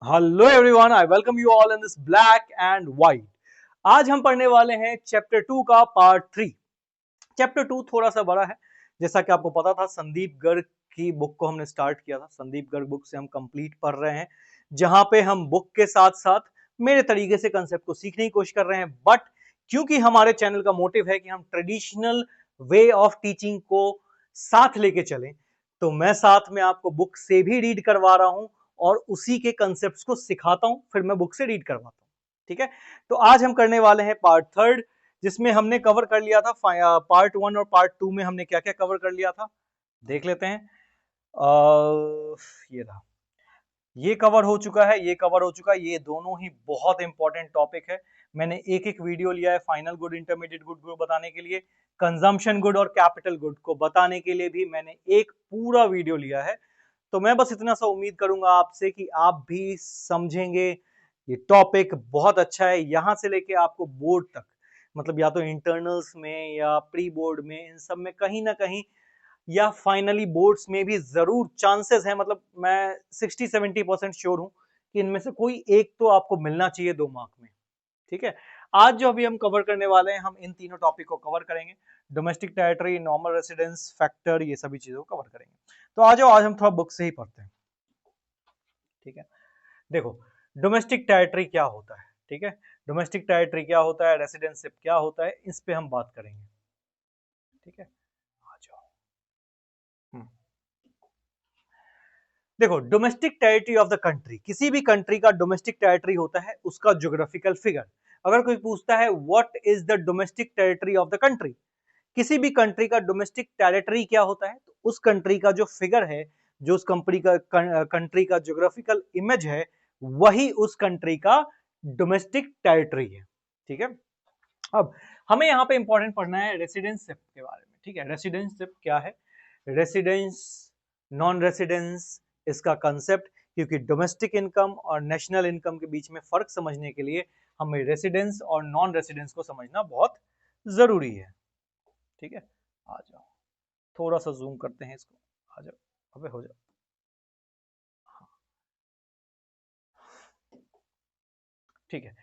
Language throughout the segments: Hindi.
Hello everyone, I welcome you all in this black and white. आज हम पढ़ने वाले हैं चैप्टर 2 का पार्ट 3। चैप्टर 2 थोड़ा सा बड़ा है। जैसा कि आपको पता था, संदीप गर्ग की बुक को हमने स्टार्ट किया था। संदीप गर्ग बुक से हम कंप्लीट पढ़ रहे हैं, जहां पे हम बुक के साथ साथ मेरे तरीके से कंसेप्ट को सीखने की कोशिश कर रहे हैं। बट क्योंकि हमारे चैनल का मोटिव है कि हम ट्रेडिशनल वे ऑफ टीचिंग को साथ लेके चलें, तो मैं साथ में आपको बुक से भी रीड करवा रहा हूं और उसी के कंसेप्ट्स को सिखाता हूं, फिर मैं बुक से रीड करवाता हूं। ठीक है, तो आज हम करने वाले हैं पार्ट 3, जिसमें हमने कवर कर लिया था पार्ट 1 और पार्ट 2 में हमने क्या क्या कवर कर लिया था, देख लेते हैं। ये रहा, ये कवर हो चुका है, ये कवर हो चुका है। ये दोनों ही बहुत इंपॉर्टेंट टॉपिक है। मैंने एक एक वीडियो लिया है फाइनल गुड, इंटरमीडिएट गुड को बताने के लिए, कंजम्पशन गुड और कैपिटल गुड को बताने के लिए भी मैंने एक पूरा वीडियो लिया है। तो मैं बस इतना सा उम्मीद करूंगा आपसे कि आप भी समझेंगे। ये टॉपिक बहुत अच्छा है, यहां से लेके आपको बोर्ड तक, मतलब या तो इंटरनल्स में या प्री बोर्ड में, इन सब में कहीं ना कहीं, या फाइनली बोर्ड्स में भी जरूर चांसेस है। मतलब मैं 60-70% श्योर हूं कि इनमें से कोई एक तो आपको मिलना चाहिए 2 मार्क में। ठीक है, आज जो अभी हम कवर करने वाले हैं, हम इन तीनों टॉपिक को कवर करेंगे। Domestic territory, normal residence, factor, ये सभी चीजों को कवर करेंगे। तो आ जाओ, आज हम थोड़ा बुक से ही पढ़ते हैं। ठीक है, देखो, डोमेस्टिक टेरिटरी क्या होता है। ठीक है, डोमेस्टिक टेरिटरी क्या होता है, रेसिडेंशिप क्या होता है, इस पे हम बात करेंगे। ठीक है, आ जाओ। देखो, domestic territory of the country, किसी भी कंट्री का डोमेस्टिक टेरिटरी होता है उसका ज्योग्राफिकल फिगर। अगर कोई पूछता है what is the domestic territory of the country, किसी भी कंट्री का डोमेस्टिक टेरिटरी क्या होता है, तो उस कंट्री का जो फिगर है, जो उस कंट्री का ज्योग्राफिकल इमेज है, वही उस कंट्री का डोमेस्टिक टेरिटरी है। ठीक है, अब हमें यहाँ पे इंपॉर्टेंट पढ़ना है रेसिडेंसशिप के बारे में। ठीक है, रेसिडेंसशिप क्या है, रेसिडेंस, नॉन रेसिडेंस, इसका कंसेप्ट, क्योंकि डोमेस्टिक इनकम और नेशनल इनकम के बीच में फर्क समझने के लिए हमें रेसिडेंस और नॉन रेसिडेंस को समझना बहुत जरूरी है। ठीक है, आ जाओ, थोड़ा सा जूम करते हैं इसको, आ जाओ, अबे हो जाओ। ठीक है,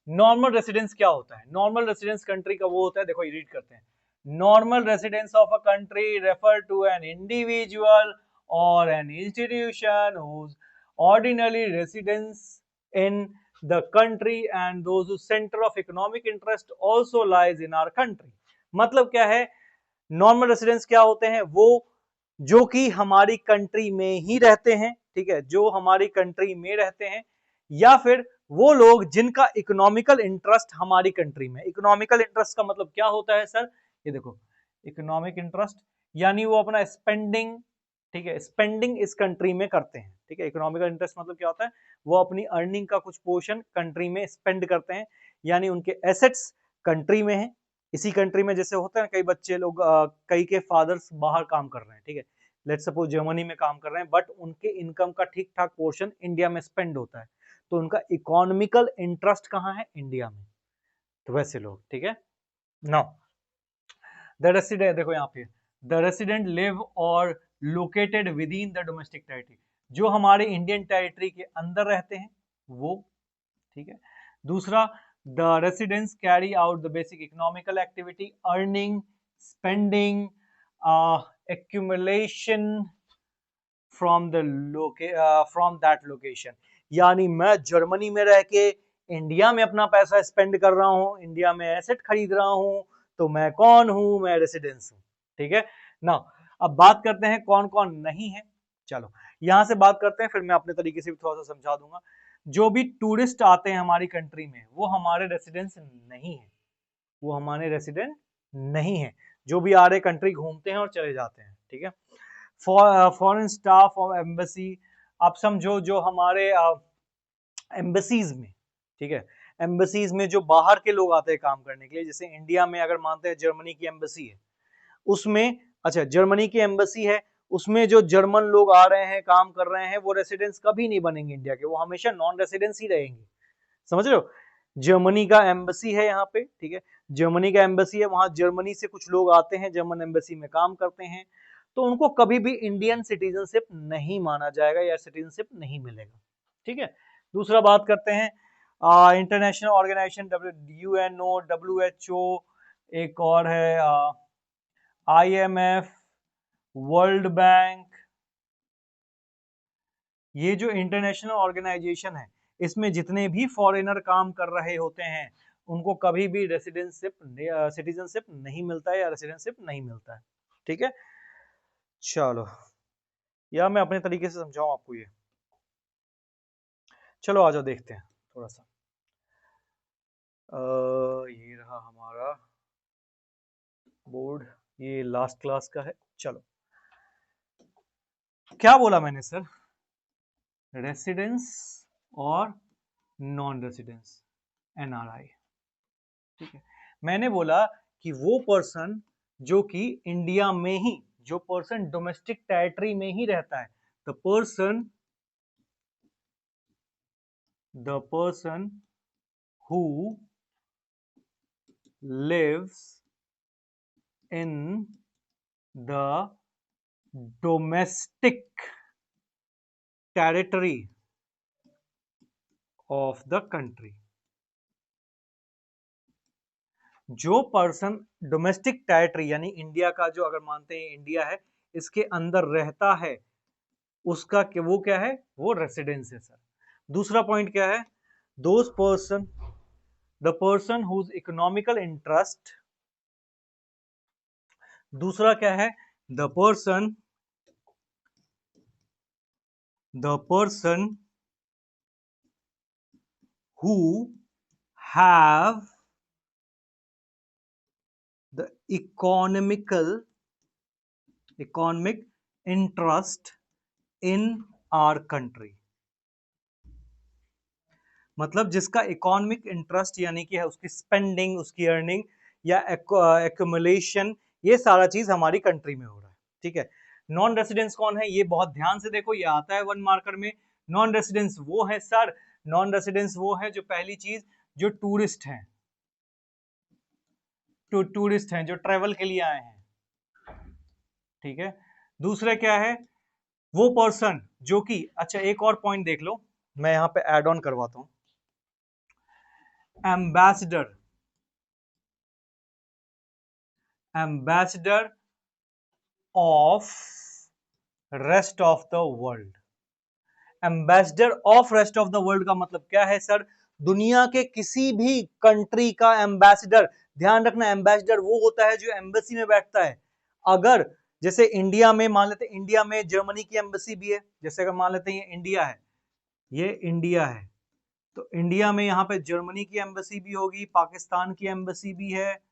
नॉर्मल रेसिडेंस क्या होता है, नॉर्मल रेसिडेंस कंट्री का वो होता है, देखो ये रीड करते हैं। Normal residence of a country refer to an individual और an institution whose ordinary residence in the country and those whose center of economic interest also lies in our country। मतलब क्या है, नॉर्मल रेसिडेंस क्या होते हैं, वो जो कि हमारी कंट्री में ही रहते हैं। ठीक है, जो हमारी कंट्री में रहते हैं, या फिर वो लोग जिनका इकोनॉमिकल इंटरेस्ट हमारी कंट्री में। इकोनॉमिकल इंटरेस्ट का मतलब क्या होता है सर, ये देखो, इकोनॉमिक इंटरेस्ट यानी वो अपना स्पेंडिंग, ठीक है, स्पेंडिंग इस कंट्री में करते हैं। ठीक है, इकोनॉमिकल इंटरेस्ट मतलब क्या होता है, वो अपनी अर्निंग का कुछ पोर्शन कंट्री में स्पेंड करते हैं, यानी उनके एसेट्स कंट्री में है। इसी कंट्री में जैसे होता है कई बच्चे लोग, कई के फादर्स बाहर काम कर रहे हैं, ठीक है, लेट्स सपोज जर्मनी में काम कर रहे हैं, बट उनके इनकम का ठीक ठाक पोर्शन इंडिया में स्पेंड होता है, तो उनका इकोनॉमिकल इंटरेस्ट कहाँ है, इंडिया में। तो वैसे लोग, ठीक है। नाउ द रेसिडेंट, देखो यहाँ पे, द रेसिडेंट लिव और located with in the domestic territory, जो हमारे इंडियन टेरिटरी के अंदर रहते हैं वो। ठीक है, दूसरा, the residents carry out the basic economical activity, earning, spending, accumulation from the from that location. यानी मैं जर्मनी में रह के इंडिया में अपना पैसा स्पेंड कर रहा हूं, इंडिया में एसेट खरीद रहा हूं, तो मैं कौन हूं, मैं रेसिडेंस हूं। ठीक है ना, अब बात करते हैं कौन कौन नहीं है। चलो यहां से बात करते हैं, फिर मैं अपने तरीके से भी थोड़ा सा समझा दूंगा। जो भी टूरिस्ट आते हैं हमारी कंट्री में, वो हमारे रेसिडेंस नहीं है, वो हमारे रेसिडेंट नहीं है। जो भी आ रहे कंट्री घूमते हैं और चले जाते हैं। ठीक है, फॉरेन स्टाफ और एम्बेसी, आप समझो जो हमारे एम्बेसीज में, ठीक है, एम्बेसीज में जो बाहर के लोग आते हैं काम करने के लिए, जैसे इंडिया में अगर मानते हैं जर्मनी की एम्बेसी है, उसमें, अच्छा जर्मनी की एम्बेसी है, उसमें जो जर्मन लोग आ रहे हैं काम कर रहे हैं, वो रेसिडेंस कभी नहीं बनेंगे इंडिया के, वो हमेशा नॉन रेसिडेंस ही रहेंगे। समझ रहे हो, जर्मनी का एम्बेसी है यहाँ पे, ठीक है, जर्मनी का एम्बेसी है, वहां जर्मनी से कुछ लोग आते हैं, जर्मन एम्बेसी में काम करते हैं, तो उनको कभी भी इंडियन सिटीजनशिप नहीं माना जाएगा या सिटीजनशिप नहीं मिलेगा। ठीक है, दूसरा बात करते हैं इंटरनेशनल ऑर्गेनाइजेशन यूएनओ, डब्ल्यूएचओ, एक और है आईएमएफ, वर्ल्ड बैंक। ये जो इंटरनेशनल ऑर्गेनाइजेशन है इसमें जितने भी फॉरेनर काम कर रहे होते हैं उनको कभी भी सिटीजनशिप नहीं मिलता है या रेसिडेंटशिप नहीं मिलता है। ठीक है, चलो या मैं अपने तरीके से समझाऊं आपको ये। चलो आ जाओ देखते हैं थोड़ा सा। ये रहा हमारा बोर्ड, ये लास्ट क्लास का है। चलो क्या बोला मैंने सर, रेसिडेंस और नॉन रेसिडेंस, एनआरआई। ठीक है, मैंने बोला कि वो पर्सन जो कि इंडिया में ही, जो पर्सन डोमेस्टिक टेरिटरी में ही रहता है, the person who lives in the domestic territory of the country। जो पर्सन डोमेस्टिक टेरिटरी यानी इंडिया का, जो अगर मानते हैं इंडिया है, इसके अंदर रहता है, उसका वो क्या है, वो रेसिडेंस है सर। दूसरा पॉइंट क्या है, those person, the person whose economical interest, दूसरा क्या है, the person who have the economic interest in our country। मतलब जिसका इकोनॉमिक इंटरेस्ट यानी कि है उसकी स्पेंडिंग, उसकी अर्निंग या एक्यूमुलेशन, ये सारा चीज हमारी कंट्री में हो रहा है। ठीक है, नॉन रेसिडेंस कौन है, ये बहुत ध्यान से देखो, ये आता है 1 मार्कर में। नॉन रेसिडेंस वो है सर, नॉन रेसिडेंस वो है जो पहली चीज जो टूरिस्ट हैं, टूरिस्ट हैं जो ट्रेवल के लिए आए हैं। ठीक है, दूसरा क्या है, वो पर्सन जो कि, अच्छा एक और पॉइंट देख लो, मैं यहां पे ऐड ऑन करवाता हूं, ambassador of rest of the world. Ambassador of rest of the world का मतलब क्या है सर, दुनिया के किसी भी कंट्री का एम्बेसडर। ध्यान रखना, एम्बेसडर वो होता है जो एम्बेसी में बैठता है। अगर जैसे इंडिया में मान लेते हैं, इंडिया में जर्मनी की एम्बेसी भी है, जैसे अगर मान लेते हैं ये इंडिया है, ये इंडिया है, तो इंडिया में यहाँ पे जर्मनी की एम्बेसी भी होगी, पाकिस्तान की एम्बेसी भी है,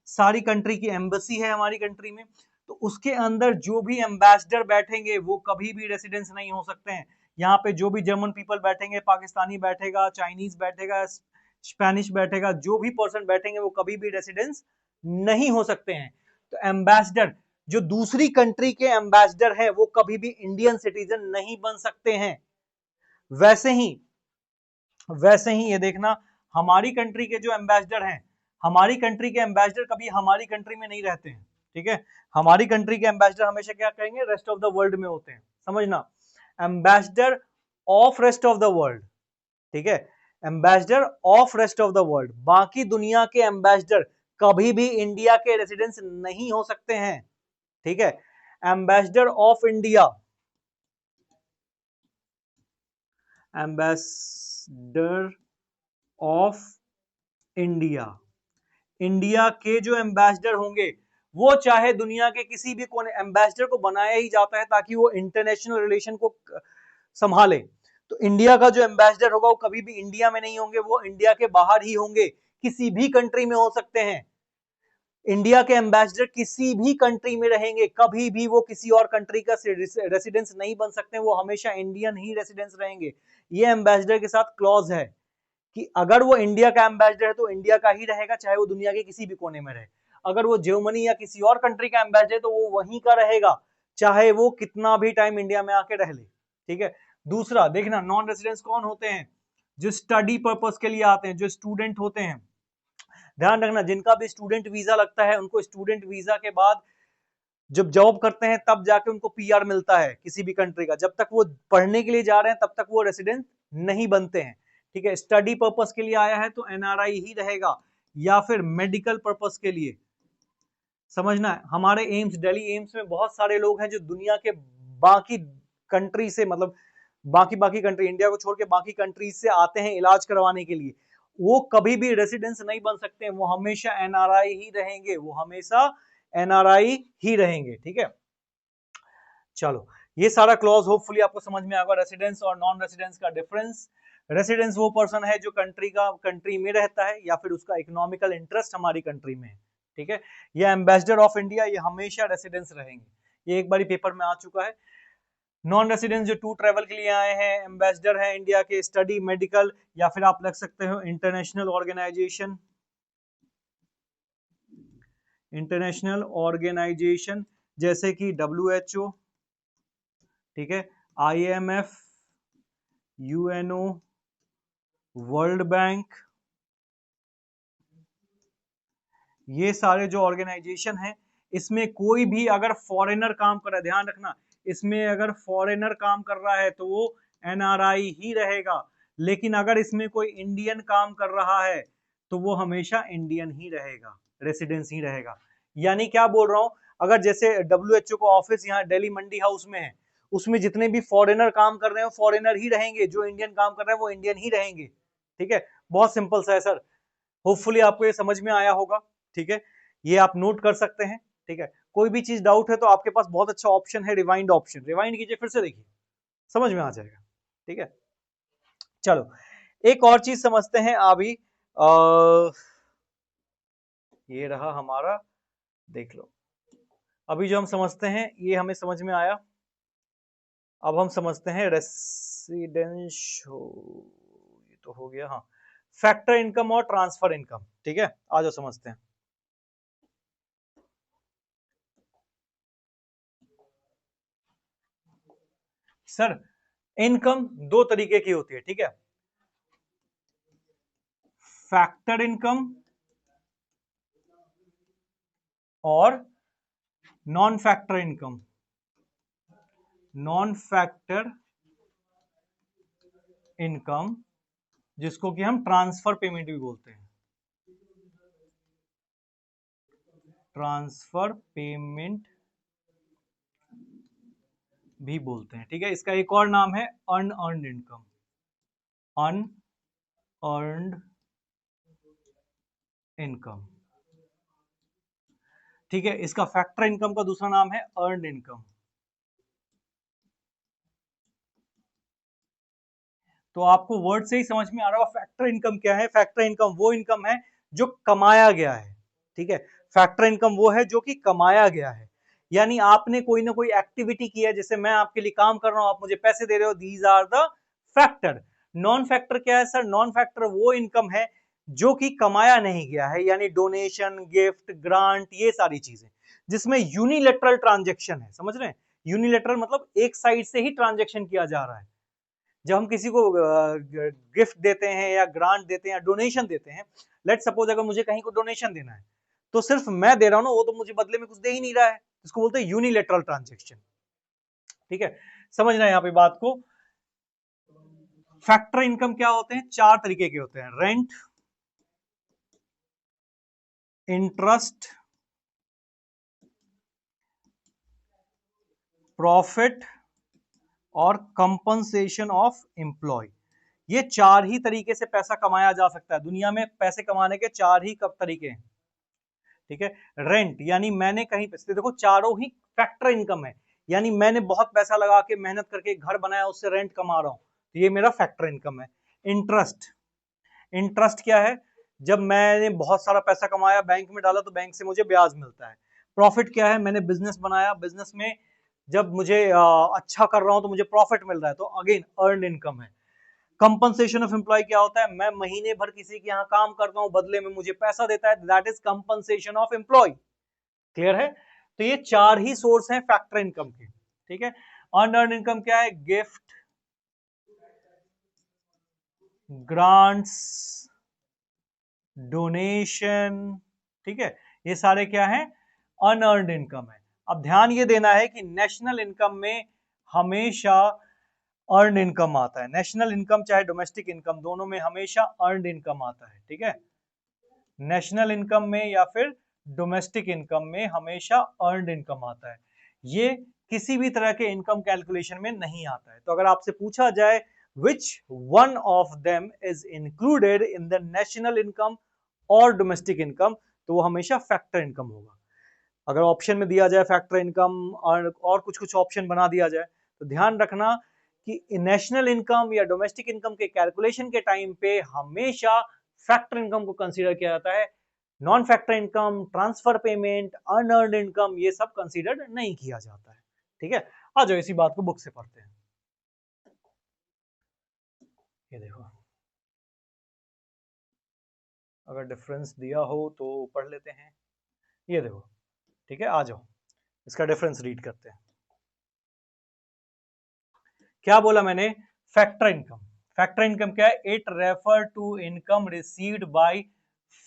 सारी कंट्री की एम्बेसी है हमारी कंट्री में। तो उसके अंदर जो भी एम्बेसडर बैठेंगे वो कभी भी रेसिडेंस नहीं हो सकते हैं। यहाँ पे जो भी जर्मन पीपल बैठेंगे, पाकिस्तानी बैठेगा, चाइनीज बैठेगा, स्पेनिश बैठेगा, जो भी पर्सन बैठेंगे वो कभी भी रेसिडेंस नहीं हो सकते हैं। तो एम्बेसडर, जो दूसरी कंट्री के एम्बेसडर हैं, वो कभी भी इंडियन सिटीजन नहीं बन सकते हैं। वैसे ही ये देखना, हमारी कंट्री के जो एम्बेसडर हैं, हमारी कंट्री के एम्बेसडर कभी हमारी कंट्री में नहीं रहते हैं। ठीक है, हमारी कंट्री के एम्बेसडर हमेशा क्या कहेंगे, रेस्ट ऑफ द वर्ल्ड में होते हैं। समझना, ambassador of rest of the world. ठीक है, ambassador of rest of the world, बाकी दुनिया के एम्बेसडर कभी भी इंडिया के रेसिडेंस नहीं हो सकते हैं। ठीक है, ambassador of India, ambassador of India, India के जो एम्बेसडर होंगे वो चाहे दुनिया के किसी भी कोने, एम्बेसडर को बनाया ही जाता है ताकि वो इंटरनेशनल रिलेशन को संभाले। तो इंडिया का जो एम्बेसडर होगा वो कभी भी इंडिया में नहीं होंगे, वो इंडिया के बाहर ही होंगे, किसी भी कंट्री में हो सकते हैं। इंडिया के एम्बेसडर किसी भी कंट्री में रहेंगे, कभी भी वो किसी और कंट्री का रेसिडेंस नहीं बन सकते, वो हमेशा इंडियन ही रेसिडेंस रहेंगे। ये एम्बेसडर के साथ क्लॉज है कि अगर वो इंडिया का एम्बेसडर है तो इंडिया का ही रहेगा, चाहे वो दुनिया के किसी भी कोने में रहे। अगर वो जर्मनी या किसी और कंट्री का एम्बेसडर है तो वो वहीं का रहेगा, चाहे वो कितना भी टाइम इंडिया में आके रह ले। ठीक है, दूसरा देखना, नॉन रेसिडेंस कौन होते हैं, जो स्टडी पर्पस के लिए आते हैं, जो स्टूडेंट होते हैं। ध्यान रखना, जिनका भी स्टूडेंट वीजा लगता है, उनको स्टूडेंट वीजा के बाद जब जॉब करते हैं तब जाके उनको पीआर मिलता है किसी भी कंट्री का। जब तक वो पढ़ने के लिए जा रहे हैं तब तक वो रेसिडेंट नहीं बनते हैं, ठीक है। स्टडी पर्पस के लिए आया है तो एनआरआई ही रहेगा, या फिर मेडिकल पर्पस के लिए। समझना है, हमारे एम्स, दिल्ली एम्स में बहुत सारे लोग हैं जो दुनिया के बाकी कंट्री से, मतलब बाकी बाकी कंट्री, इंडिया को छोड़ के बाकी कंट्रीज से आते हैं इलाज करवाने के लिए। वो कभी भी रेसिडेंस नहीं बन सकते हैं, वो हमेशा एनआरआई ही रहेंगे, वो हमेशा एनआरआई ही रहेंगे, ठीक है। चलो, ये सारा क्लॉज होपफुली आपको समझ में आएगा, रेसिडेंस और नॉन रेसिडेंस का डिफरेंस। रेसिडेंस वो पर्सन है जो कंट्री में रहता है, या फिर उसका इकोनॉमिकल इंटरेस्ट हमारी कंट्री में है, ठीक है। ये एम्बेसडर ऑफ इंडिया, ये हमेशा रेसिडेंस रहेंगे, ये एक बार पेपर में आ चुका है। नॉन रेसिडेंस जो टू ट्रेवल के लिए आए हैं, एम्बेसडर है इंडिया के, स्टडी, मेडिकल, या फिर आप लग सकते हो इंटरनेशनल ऑर्गेनाइजेशन, इंटरनेशनल ऑर्गेनाइजेशन जैसे कि WHO, ठीक है, IMF, UNO, वर्ल्ड बैंक, ये सारे जो ऑर्गेनाइजेशन हैं, इसमें कोई भी अगर फॉरेनर काम कर रहा है, ध्यान रखना, इसमें अगर फॉरेनर काम कर रहा है तो वो एनआरआई ही रहेगा, लेकिन अगर इसमें कोई इंडियन काम कर रहा है तो वो हमेशा इंडियन ही रहेगा, रेसिडेंस ही रहेगा। यानी क्या बोल रहा हूं, अगर जैसे WHO का ऑफिस यहाँ दिल्ली मंडी हाउस में है, उसमें जितने भी फॉरेनर काम कर रहे हैं फॉरेनर ही रहेंगे, जो इंडियन काम कर रहे हैं वो इंडियन ही रहेंगे, ठीक है। बहुत सिंपल सा है सर, होपफुली आपको ये समझ में आया होगा, ठीक है। ये आप नोट कर सकते हैं, ठीक है। कोई भी चीज डाउट है तो आपके पास बहुत अच्छा ऑप्शन है, रिवाइंड ऑप्शन, रिवाइंड कीजिए, फिर से देखिए, समझ में आ जाएगा, ठीक है। चलो, एक और चीज समझते हैं अभी, ये रहा हमारा, देख लो, अभी जो हम समझते हैं ये हमें समझ में आया। अब हम समझते हैं रेसिडेंस, ये तो हो गया, हाँ, फैक्टर इनकम और ट्रांसफर इनकम, ठीक है। आ जाओ समझते हैं। सर, इनकम दो तरीके की होती है, ठीक है, फैक्टर इनकम और non factor income. Non factor income जिसको कि हम ट्रांसफर पेमेंट भी बोलते हैं, ट्रांसफर पेमेंट भी बोलते हैं, ठीक है। इसका एक और नाम है अनअर्न्ड इनकम, अनअर्न्ड इनकम, ठीक है। इसका फैक्टर इनकम का दूसरा नाम है अर्न्ड इनकम। तो आपको वर्ड से ही समझ में आ रहा होगा फैक्टर इनकम क्या है। फैक्टर इनकम वो इनकम है जो कमाया गया है, ठीक है। फैक्टर इनकम वो है जो कि कमाया गया है, यानी आपने कोई ना कोई एक्टिविटी किया, जैसे मैं आपके लिए काम कर रहा हूं, आप मुझे पैसे दे रहे हो, these are the factor. Non factor क्या है सर? नॉन फैक्टर वो इनकम है जो कि कमाया नहीं गया है, यानी डोनेशन, गिफ्ट, ग्रांट, ये सारी चीजें जिसमें यूनिलेटरल ट्रांजेक्शन है, समझ रहे हैं? यूनिलेटरल मतलब एक साइड से ही ट्रांजेक्शन किया जा रहा है। जब हम किसी को गिफ्ट देते हैं या ग्रांट देते हैं या डोनेशन देते हैं, लेट सपोज अगर मुझे कहीं को डोनेशन देना है तो सिर्फ मैं दे रहा हूं ना, वो तो मुझे बदले में कुछ दे ही नहीं रहा है, इसको बोलते हैं यूनिलेटरल ट्रांजेक्शन, ठीक है। समझना है यहाँ पे बात को। फैक्टर इनकम क्या होते हैं? चार तरीके के होते हैं, रेंट, इंटरेस्ट, प्रॉफिट और कंपनसेशन ऑफ एम्प्लॉय। ये चार ही तरीके से पैसा कमाया जा सकता है। दुनिया में पैसे कमाने के चार ही तरीके हैं, ठीक है। रेंट यानी मैंने कहीं पे, देखो चारों ही फैक्टर इनकम है, यानी मैंने बहुत पैसा लगा के मेहनत करके घर बनाया, उससे रेंट कमा रहा हूं, तो ये मेरा फैक्टर इनकम है। इंटरेस्ट, इंटरेस्ट क्या है? जब मैंने बहुत सारा पैसा कमाया, बैंक में डाला, तो बैंक से मुझे ब्याज मिलता है। प्रॉफिट क्या है? मैंने बिजनेस बनाया, बिजनेस में जब मुझे अच्छा कर रहा हूं तो मुझे प्रॉफिट मिल रहा है, तो अगेन अर्न इनकम है। कंपनसेशन ऑफ एम्प्लॉय क्या होता है? मैं महीने भर किसी के यहाँ काम करता हूँ, बदले में मुझे पैसा देता है, that is compensation of employ. Clear है? तो ये चार ही सोर्स हैं फैक्टर इनकम के, ठीक है। अनअर्न्ड इनकम क्या है? गिफ्ट, ग्रांट्स, डोनेशन, ठीक है, ये सारे क्या है? अनअर्न्ड इनकम है। अब ध्यान ये देना है कि नेशनल इनकम में हमेशा अर्न इनकम आता है। नेशनल इनकम चाहे डोमेस्टिक इनकम, दोनों में हमेशा अर्न इनकम आता है। ठीक है, नेशनल इनकम में या फिर डोमेस्टिक इनकम में हमेशा अर्न इनकम आता है। ये किसी भी तरह के इनकम कैलकुलेशन में नहीं आता है। तो अगर आपसे पूछा जाए which one of them is included in the national income और डोमेस्टिक इनकम, तो वो हमेशा फैक्टर इनकम होगा। अगर ऑप्शन में दिया जाए फैक्टर इनकम और कुछ कुछ ऑप्शन बना दिया जाए, तो ध्यान रखना कि नेशनल इनकम या डोमेस्टिक इनकम के कैलकुलेशन के टाइम पे हमेशा फैक्टर इनकम को कंसीडर किया जाता है। Non factor income, transfer payment, unearned income, ये सब कंसीडर नहीं किया जाता है। ठीक है, आ जाओ इसी बात को बुक से पढ़ते हैं। ये देखो, अगर डिफरेंस दिया हो तो पढ़ लेते हैं। ये देखो, ठीक है, आ जाओ इसका डिफरेंस रीड करते हैं। क्या बोला मैंने? Factor income. फैक्टर इनकम क्या है? It refer to income received by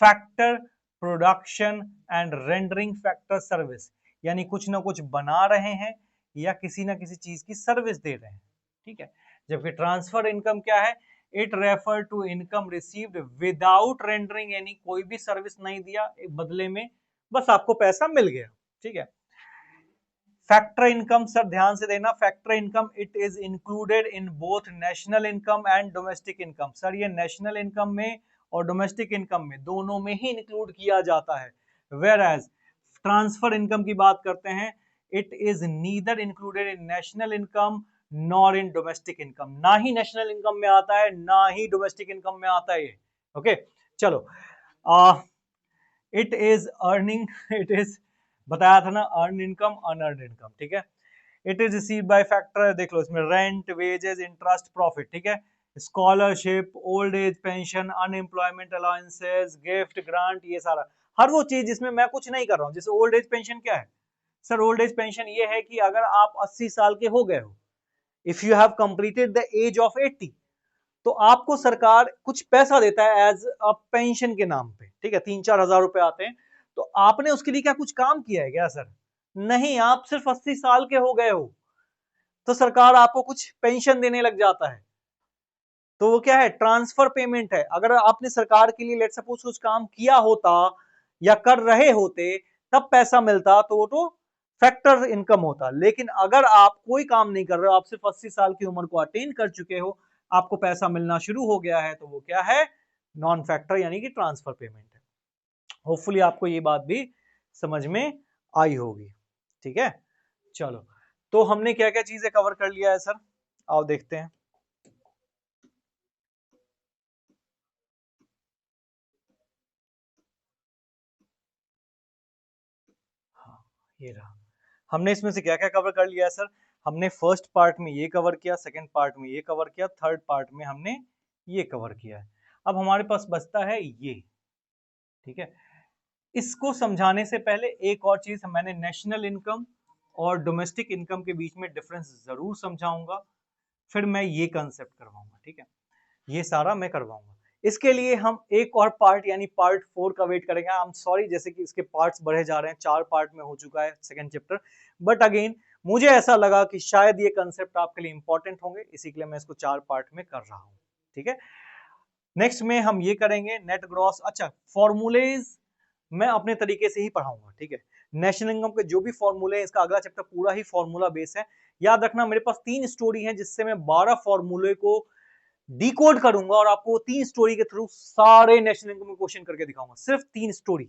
factor production and rendering factor service, यानी कुछ ना कुछ बना रहे हैं या किसी ना किसी चीज की सर्विस दे रहे हैं। ठीक है, जबकि ट्रांसफर इनकम क्या है? It refer to income received without rendering, यानी कोई भी सर्विस नहीं दिया, बदले में बस आपको पैसा मिल गया। ठीक है, फैक्टर इनकम, सर ध्यान से देना, factor income it is included in both national income and domestic income. Sir ये नेशनल इनकम में और डोमेस्टिक इनकम में दोनों में ही इंक्लूड किया जाता है। वेयर एज ट्रांसफर इनकम की बात करते हैं, it is neither included in national income nor in domestic income. ना ही नेशनल इनकम में आता है, ना ही डोमेस्टिक इनकम में आता है। ओके, चलो, it is earning, it is बताया था ना, अर्न इनकम, अनअर्न इनकम। ठीक है, it is received by factor, देख लो इसमें रेंट, वेजेस, इंटरेस्ट, प्रॉफिट। ठीक है, scholarship, old age pension, unemployment allowances, gift, grant, ये सारा, हर वो चीज जिसमें मैं कुछ नहीं कर रहा हूँ। जैसे ओल्ड एज पेंशन क्या है? सर ओल्ड एज पेंशन ये है कि अगर आप 80 साल के हो गए हो, if you have completed the age of 80, तो आपको सरकार कुछ पैसा देता है एज अ पेंशन के नाम पे। ठीक है, 3-4 हजार रुपए आते हैं। तो आपने उसके लिए क्या कुछ काम किया है क्या सर? नहीं, आप सिर्फ 80 साल के हो गए हो तो सरकार आपको कुछ पेंशन देने लग जाता है। तो वो क्या है? ट्रांसफर पेमेंट है। अगर आपने सरकार के लिए लेट सपोज कुछ काम किया होता या कर रहे होते तब पैसा मिलता, तो वो तो फैक्टर इनकम होता। लेकिन अगर आप कोई काम नहीं कर रहे हो, आप सिर्फ 80 साल की उम्र को अटेन कर चुके हो, आपको पैसा मिलना शुरू हो गया है, तो वो क्या है? नॉन फैक्टर, यानी कि ट्रांसफर पेमेंट है। होपफुली आपको ये बात भी समझ में आई होगी। ठीक है, चलो, तो हमने क्या क्या चीजें कवर कर लिया है सर? आओ देखते हैं। हाँ, ये रहा। हमने इसमें से क्या क्या कवर कर लिया है सर? हमने फर्स्ट पार्ट में ये कवर किया, सेकंड पार्ट में ये कवर किया, थर्ड पार्ट में हमने ये कवर किया है। अब हमारे पास बचता है ये। ठीक है, इसको समझाने से पहले एक और चीज, मैंने नेशनल इनकम और डोमेस्टिक इनकम के बीच में डिफरेंस जरूर समझाऊंगा, फिर मैं ये कंसेप्ट करवाऊंगा। ठीक है, ये सारा मैं करवाऊंगा। इसके लिए हम एक और पार्ट यानी पार्ट 4 का वेट करेंगे। आई एम सॉरी, जैसे कि इसके पार्ट्स बढ़े जा रहे हैं, 4 पार्ट में हो चुका है सेकंड चैप्टर, बट अगेन मुझे ऐसा लगा कि शायद ये कंसेप्ट आपके लिए इंपॉर्टेंट होंगे, इसी के लिए मैं इसको 4 पार्ट में कर रहा हूँ। ठीक है, नेक्स्ट में हम ये करेंगे नेट ग्रॉस। अच्छा, फॉर्मूलेज मैं अपने तरीके से ही पढ़ाऊंगा। ठीक है, नेशनल इनकम के जो भी फॉर्मूले हैं, इसका अगला चैप्टर पूरा ही फॉर्मूला बेस है। याद रखना, मेरे पास 3 स्टोरी है जिससे मैं 12 फॉर्मूले को डिकोड करूंगा और आपको 3 स्टोरी के थ्रू सारे नेशनल इनकम के क्वेश्चन करके दिखाऊंगा। सिर्फ 3 स्टोरी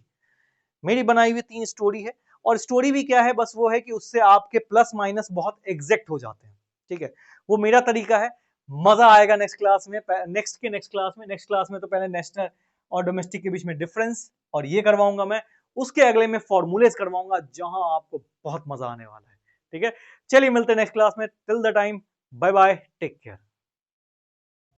मेरी बनाई हुई 3 स्टोरी है। और स्टोरी भी क्या है? बस वो है कि उससे आपके प्लस माइनस बहुत एग्जैक्ट हो जाते हैं। ठीक है, वो मेरा तरीका है। मजा आएगा नेक्स्ट क्लास में, नेक्स्ट क्लास में तो पहले नेशनल और डोमेस्टिक के बीच में डिफरेंस और ये करवाऊंगा मैं, उसके अगले में फॉर्मूलेज करवाऊंगा, जहां आपको बहुत मजा आने वाला है। ठीक है, चलिए मिलते हैं नेक्स्ट क्लास में। Till the time, bye bye, take care.